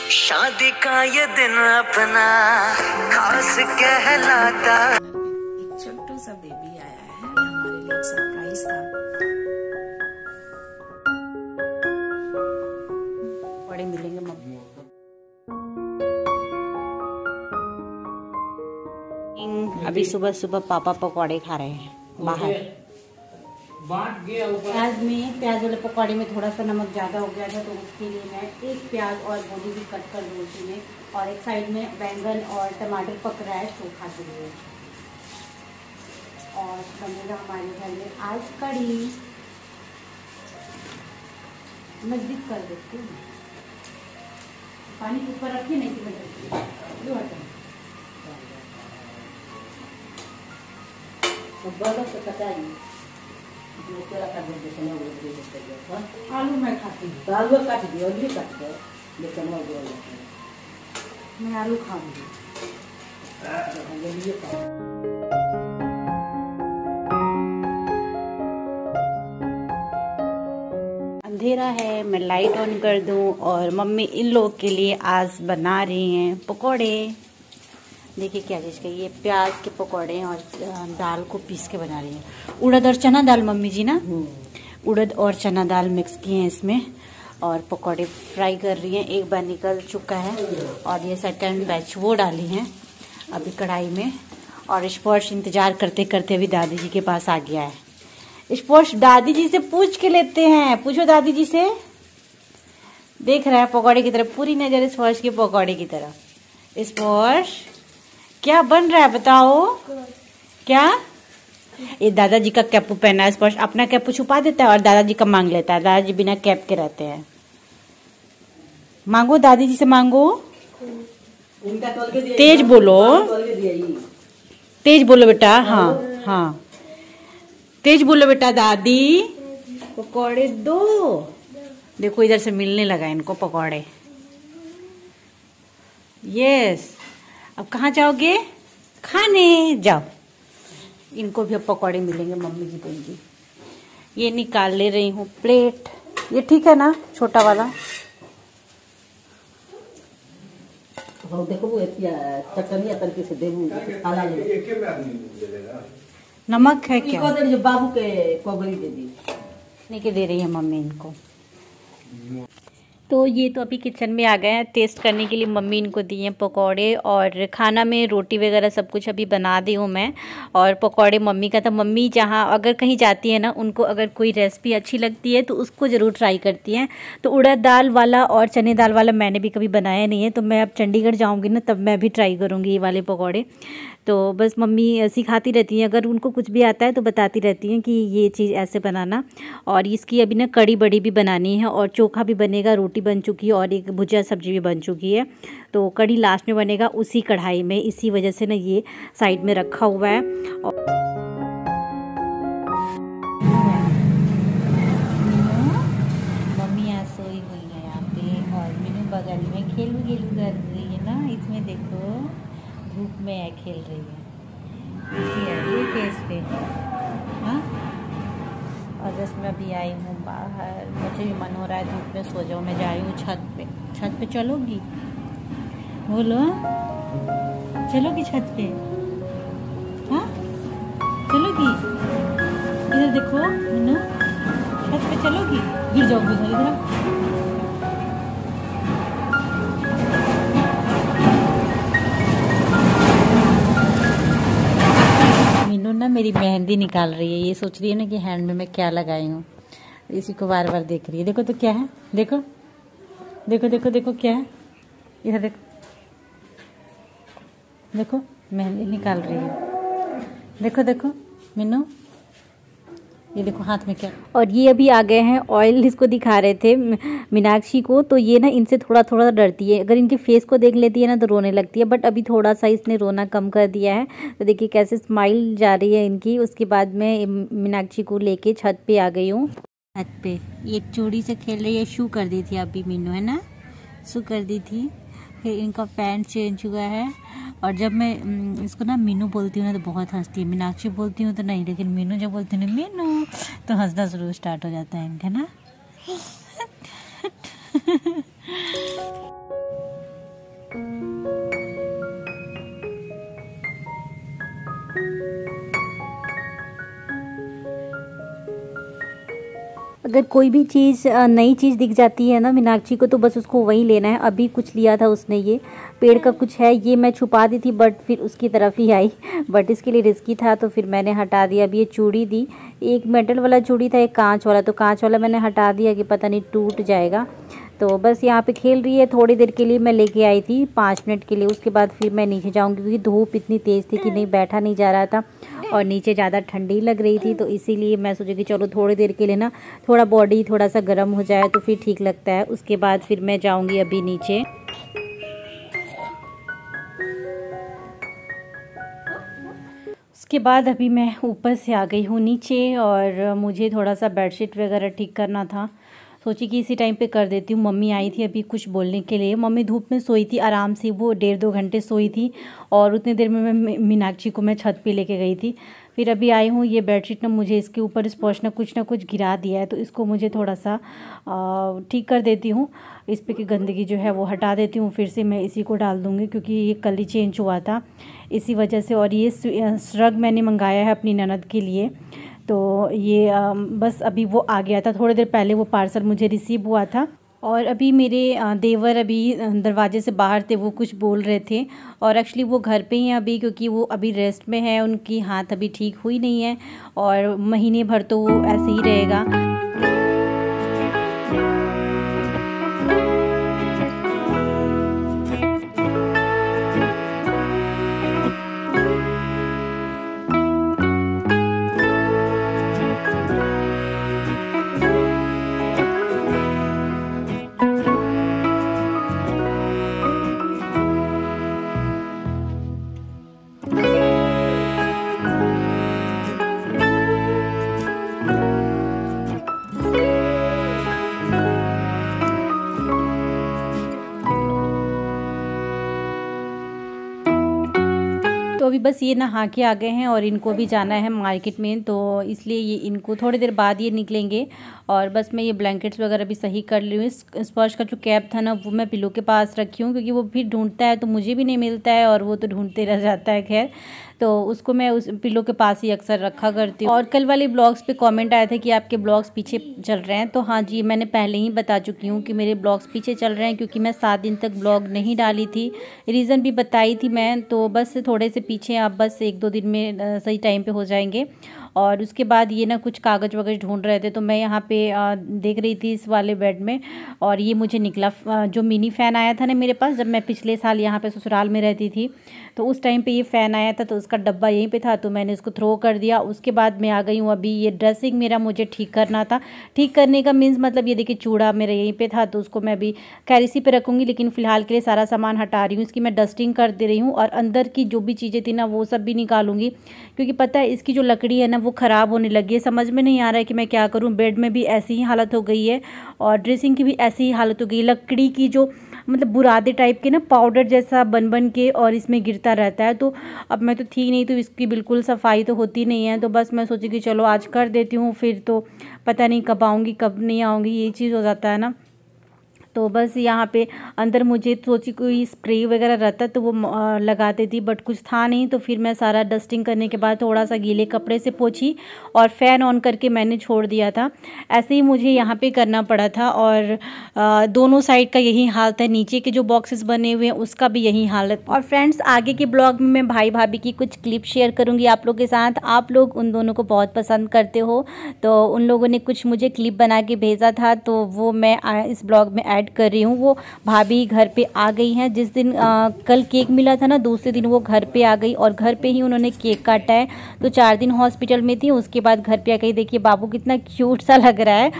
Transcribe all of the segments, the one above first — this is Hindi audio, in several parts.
शादी का ये दिन अपना खास कहलाता। एक छोटू सा बेबी आया है, हमारे लिए सरप्राइज था। बड़े मिलेंगे मम्मी। अभी सुबह सुबह पापा पकौड़े खा रहे हैं बाहर। प्याज वाले पकौड़े में थोड़ा सा नमक ज़्यादा हो गया था, तो उसके लिए मैं एक प्याज और गोभी भी कट कर दूँ उसी में, और एक साइड में बैंगन और टमाटर पक रहा है चोखा के लिए। और बनेगा हमारे घर में आज कढ़ी। नजदीक कर देती हूँ, पानी के ऊपर रखी नहीं थी मैं। आलू मैं खाती हूँ, आलू काट दियो, लेकिन मैं आलू खाऊंगी। अंधेरा है, मैं लाइट ऑन कर दूं, और मम्मी इन लोग के लिए आज बना रही हैं पकोड़े। देखिए क्या चीज़ के, ये प्याज के पकोड़े हैं और दाल को पीस के बना रही हैं। उड़द और चना दाल मम्मी जी ना, उड़द और चना दाल मिक्स किए हैं इसमें, और पकोड़े फ्राई कर रही हैं। एक बार निकल चुका है और ये सेकंड बैच वो डाली हैं अभी कढ़ाई में। और स्पर्श इंतजार करते करते अभी दादी जी के पास आ गया है। स्पर्श दादी जी से पूछ के लेते हैं, पूछो दादी जी से। देख रहा है पकौड़े की तरफ, पूरी नजर स्पर्श के पकौड़े की तरफ। स्पर्श क्या बन रहा है बताओ? क्या? ये दादाजी का कैपू पहना है स्पर्श, अपना कैपू छुपा देता है और दादाजी का मांग लेता है। दादाजी बिना कैप के रहते हैं। मांगो दादी जी से, मांगो। तेज बोलो, तेज बोलो बेटा। हाँ हाँ, तेज बोलो बेटा। दादी पकौड़े दो। देखो इधर से मिलने लगा इनको पकौड़े। यस, अब कहाँ जाओगे? खाने जाओ। इनको भी अब पकौड़े मिलेंगे, मम्मी जी देंगी। ये निकाल ले रही हूँ प्लेट। ये ठीक है ना, छोटा वाला? देखो नमक है क्या? बाबू के कोबरी दे दी, नहीं के दे रही है मम्मी इनको। तो ये तो अभी किचन में आ गए हैं टेस्ट करने के लिए। मम्मी इनको दिए हैं पकौड़े, और खाना में रोटी वगैरह सब कुछ अभी बना दी हूँ मैं। और पकौड़े मम्मी का था। मम्मी जहाँ अगर कहीं जाती है ना, उनको अगर कोई रेसिपी अच्छी लगती है तो उसको ज़रूर ट्राई करती हैं। तो उड़द दाल वाला और चने दाल वाला मैंने भी कभी बनाया नहीं है, तो मैं अब चंडीगढ़ जाऊँगी ना तब मैं भी ट्राई करूँगी ये वाले पकौड़े। तो बस मम्मी सिखाती रहती हैं, अगर उनको कुछ भी आता है तो बताती रहती हैं कि ये चीज़ ऐसे बनाना। और इसकी अभी ना कड़ी बड़ी भी बनानी है, और चोखा भी बनेगा, रोटी बन चुकी है, और एक भुजिया सब्जी भी बन चुकी है। तो कड़ी लास्ट में बनेगा उसी कढ़ाई में, इसी वजह से ना ये साइड में रखा हुआ है। मम्मी यहाँ सोई हुई है यहाँ पे, और मीनू बगल में खेलू कर रही है ना। इसमें देखो धूप में खेल रही है, इसी है ये फेस पे। हाँ, और बस मैं अभी आई हूँ बाहर, मुझे भी मन हो रहा है धूप में सो जाऊँ। मैं जा रही हूँ छत पे। छत पे चलोगी? बोलो, चलोगी छत पे? हाँ चलोगी? इधर देखो मीनू, छत पे चलोगी? गिर जाओगी इधर। ना मेरी मेहंदी निकाल रही है, ये सोच रही है ना कि हैंड में मैं क्या लगाई हूँ, इसी को बार बार देख रही है। देखो तो क्या है, देखो देखो देखो देखो क्या है, इधर देखो, देखो मेहंदी निकाल रही है। देखो देखो मीनू, ये देखो हाथ में क्या। और ये अभी आ गए हैं, ऑयल इसको दिखा रहे थे मीनाक्षी को। तो ये ना इनसे थोड़ा थोड़ा डरती है, अगर इनके फेस को देख लेती है ना तो रोने लगती है। बट अभी थोड़ा सा इसने रोना कम कर दिया है। तो देखिए कैसे स्माइल जा रही है इनकी। उसके बाद मैं मीनाक्षी को लेके छत पे आ गई हूँ। छत पे ये चूड़ी से खेल रही है, शू कर दी थी अभी मीनू, है ना, शू कर दी थी। फिर इनका पैंट चेंज हुआ है। और जब मैं इसको ना मीनू बोलती हूँ ना तो बहुत हंसती है, मीनाक्षी बोलती हूँ तो नहीं, लेकिन मीनू जब बोलती हूँ ना मीनू तो हंसना जरूर स्टार्ट हो जाता है इनका ना। अगर कोई भी चीज़ नई चीज़ दिख जाती है ना मीनाक्षी को, तो बस उसको वही लेना है। अभी कुछ लिया था उसने, ये पेड़ का कुछ है, ये मैं छुपा दी थी बट फिर उसकी तरफ ही आई, बट इसके लिए रिस्की था तो फिर मैंने हटा दिया। अभी ये चूड़ी दी, एक मेटल वाला चूड़ी था, एक कांच वाला, तो कांच वाला मैंने हटा दिया कि पता नहीं टूट जाएगा। तो बस यहाँ पे खेल रही है। थोड़ी देर के लिए मैं लेके आई थी, 5 मिनट के लिए, उसके बाद फिर मैं नीचे जाऊँगी क्योंकि धूप इतनी तेज़ थी कि नहीं बैठा नहीं जा रहा था और नीचे ज़्यादा ठंडी लग रही थी। तो इसीलिए मैं सोची कि चलो थोड़ी देर के लिए ना थोड़ा बॉडी थोड़ा सा गर्म हो जाए तो फिर ठीक लगता है। उसके बाद फिर मैं जाऊँगी अभी नीचे। उसके बाद अभी मैं ऊपर से आ गई हूँ नीचे और मुझे थोड़ा सा बेडशीट वगैरह ठीक करना था। सोची कि इसी टाइम पे कर देती हूँ। मम्मी आई थी अभी कुछ बोलने के लिए। मम्मी धूप में सोई थी आराम से, वो 1.5-2 घंटे सोई थी और उतनी देर में मैं मीनाक्षी को मैं छत पे लेके गई थी। फिर अभी आई हूँ। ये बेडशीट ना मुझे इसके ऊपर स्पॉश ना कुछ गिरा दिया है, तो इसको मुझे थोड़ा सा ठीक कर देती हूँ। इस पे की गंदगी जो है वो हटा देती हूँ, फिर से मैं इसी को डाल दूँगी क्योंकि ये कल ही चेंज हुआ था इसी वजह से। और ये श्रग मैंने मंगाया है अपनी ननद के लिए, तो ये बस अभी वो आ गया था थोड़ी देर पहले, वो पार्सल मुझे रिसीव हुआ था। और अभी मेरे देवर अभी दरवाजे से बाहर थे, वो कुछ बोल रहे थे और एक्चुअली वो घर पे ही हैं अभी क्योंकि वो अभी रेस्ट में है, उनकी हाथ अभी ठीक हुई नहीं है और महीने भर तो वो ऐसे ही रहेगा। तो अभी बस ये नहा के आ गए हैं और इनको भी जाना है मार्केट में, तो इसलिए ये इनको थोड़ी देर बाद ये निकलेंगे। और बस मैं ये ब्लैंकेट्स वगैरह भी सही कर ली हूँ। स्पर्श का जो कैप था ना वो मैं पिलो के पास रखी हूँ क्योंकि वो भी ढूंढता है तो मुझे भी नहीं मिलता है और वो तो ढूंढते रह जाता है। खैर, तो उसको मैं उस पिलो के पास ही अक्सर रखा करती हूँ। और कल वाले ब्लॉग्स पे कमेंट आया था कि आपके ब्लॉग्स पीछे चल रहे हैं, तो हाँ जी, मैंने पहले ही बता चुकी हूँ कि मेरे ब्लॉग्स पीछे चल रहे हैं क्योंकि मैं 7 दिन तक ब्लॉग नहीं डाली थी। रीज़न भी बताई थी मैं, तो बस थोड़े से पीछे आप बस 1-2 दिन में सही टाइम पे हो जाएंगे। और उसके बाद ये ना कुछ कागज़ वगैरह ढूंढ रहे थे, तो मैं यहाँ पे देख रही थी इस वाले बेड में और ये मुझे निकला जो मिनी फ़ैन आया था ना मेरे पास, जब मैं पिछले साल यहाँ पे ससुराल में रहती थी तो उस टाइम पे ये फ़ैन आया था, तो उसका डब्बा यहीं पे था तो मैंने इसको थ्रो कर दिया। उसके बाद मैं आ गई हूँ अभी ये ड्रेसिंग मेरा मुझे ठीक करना था। ठीक करने का मीन्स मतलब ये देखिए चूड़ा मेरा यहीं पे था तो उसको मैं अभी कैरिसी पे रखूँगी, लेकिन फ़िलहाल के लिए सारा सामान हटा रही हूँ। इसकी मैं डस्टिंग कर दे रही हूँ और अंदर की जो भी चीज़ें थी ना वो सब भी निकालूंगी क्योंकि पता है इसकी जो लकड़ी है ना वो ख़राब होने लगी है। समझ में नहीं आ रहा है कि मैं क्या करूँ। बेड में भी ऐसी ही हालत हो गई है और ड्रेसिंग की भी ऐसी ही हालत हो गई है। लकड़ी की जो मतलब बुरादे टाइप के ना पाउडर जैसा बन के और इसमें गिरता रहता है। तो अब मैं तो थी नहीं तो इसकी बिल्कुल सफाई तो होती नहीं है, तो बस मैं सोची कि चलो आज कर देती हूँ, फिर तो पता नहीं कब आऊँगी कब नहीं आऊँगी, ये चीज़ हो जाता है ना। तो बस यहाँ पे अंदर मुझे सोची कोई स्प्रे वगैरह रहता तो वो लगा देती, बट कुछ था नहीं। तो फिर मैं सारा डस्टिंग करने के बाद थोड़ा सा गीले कपड़े से पोंछी और फ़ैन ऑन करके मैंने छोड़ दिया था। ऐसे ही मुझे यहाँ पे करना पड़ा था और दोनों साइड का यही हालत है। नीचे के जो बॉक्सेस बने हुए हैं उसका भी यही हालत। और फ्रेंड्स, आगे के ब्लॉग में मैं भाई भाभी की कुछ क्लिप शेयर करूँगी आप लोग के साथ। आप लोग उन दोनों को बहुत पसंद करते हो, तो उन लोगों ने कुछ मुझे क्लिप बना के भेजा था तो वो मैं इस ब्लॉग में ऐड कर रही हूँ। वो भाभी घर पे आ गई हैं। जिस दिन कल केक मिला था ना, दूसरे दिन वो घर पे आ गई और घर पे ही उन्होंने केक काटा है। तो 4 दिन हॉस्पिटल में थी, उसके बाद घर पे आ गई। देखिए बाबू कितना क्यूट सा लग रहा है।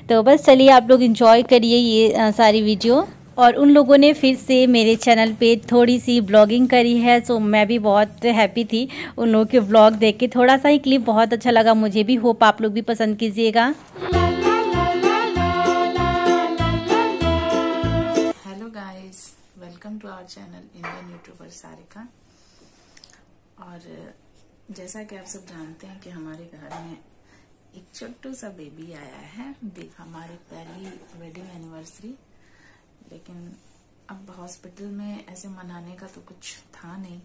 तो बस चलिए आप लोग एंजॉय करिए ये सारी वीडियो। और उन लोगों ने फिर से मेरे चैनल पे थोड़ी सी ब्लॉगिंग करी है, सो मैं भी बहुत हैप्पी थी उन लोगों के ब्लॉग देख के। थोड़ा सा ही क्लिप बहुत अच्छा लगा मुझे भी, होप आप लोग भी पसंद कीजिएगा। Welcome to our channel Indian YouTuber Sarika. और जैसा कि आप सब जानते हैं कि हमारे घर में एक छोटू सा बेबी आया है, हमारी पहली वेडिंग एनिवर्सरी। लेकिन अब हॉस्पिटल में ऐसे मनाने का तो कुछ था नहीं,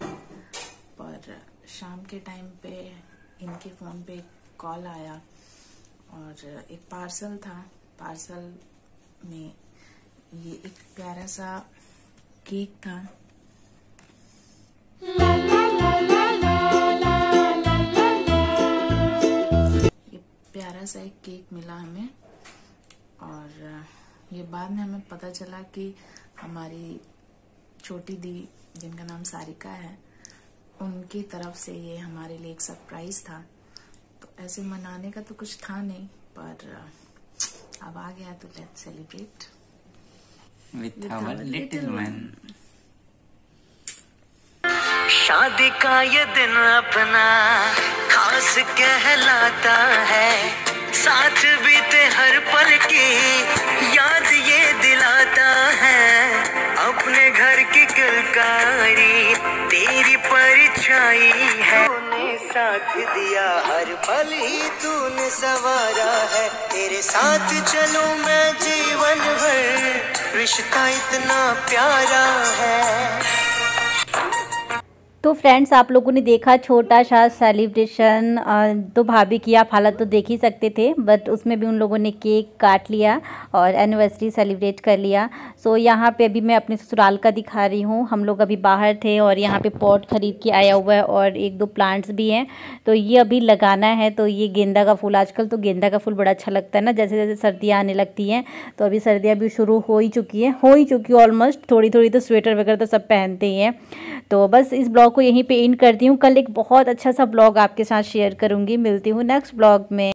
पर शाम के टाइम पे इनके फोन पे कॉल आया और एक पार्सल था, पार्सल में ये एक प्यारा सा केक था। ये प्यारा सा एक केक मिला हमें, और ये बाद में हमें पता चला कि हमारी छोटी दी, जिनका नाम सारिका है, उनकी तरफ से ये हमारे लिए एक सरप्राइज था। तो ऐसे मनाने का तो कुछ था नहीं, पर अब आ गया तो let's celebrate with our little one. शादी का ये दिन अपना खास कहलाता है, साथ बीते हर पल की याद ये दिलाता है। अपने घर की किलकारी तेरी परछाई है, तूने साथ दिया हर पल ही तूने संवारा है। तेरे साथ चलूं मैं जीवन भर, रिश्ता इतना प्यारा है। तो फ्रेंड्स, आप लोगों ने देखा छोटा सा सेलिब्रेशन। तो भाभी की आप हालत तो देख ही सकते थे, बट उसमें भी उन लोगों ने केक काट लिया और एनिवर्सरी सेलिब्रेट कर लिया। सो यहाँ पे अभी मैं अपने ससुराल का दिखा रही हूँ। हम लोग अभी बाहर थे और यहाँ पे पॉट खरीद के आया हुआ है और एक दो प्लांट्स भी हैं, तो ये अभी लगाना है। तो ये गेंदा का फूल, आजकल तो गेंदा का फूल बड़ा अच्छा लगता है ना, जैसे जैसे सर्दियाँ आने लगती हैं। तो अभी सर्दियाँ भी शुरू हो ही चुकी ऑलमोस्ट। थोड़ी थोड़ी तो स्वेटर वगैरह तो सब पहनते ही हैं। तो बस इस ब्लॉग को यहीं पे एंड करती हूँ। कल एक बहुत अच्छा सा ब्लॉग आपके साथ शेयर करूँगी। मिलती हूँ नेक्स्ट ब्लॉग में।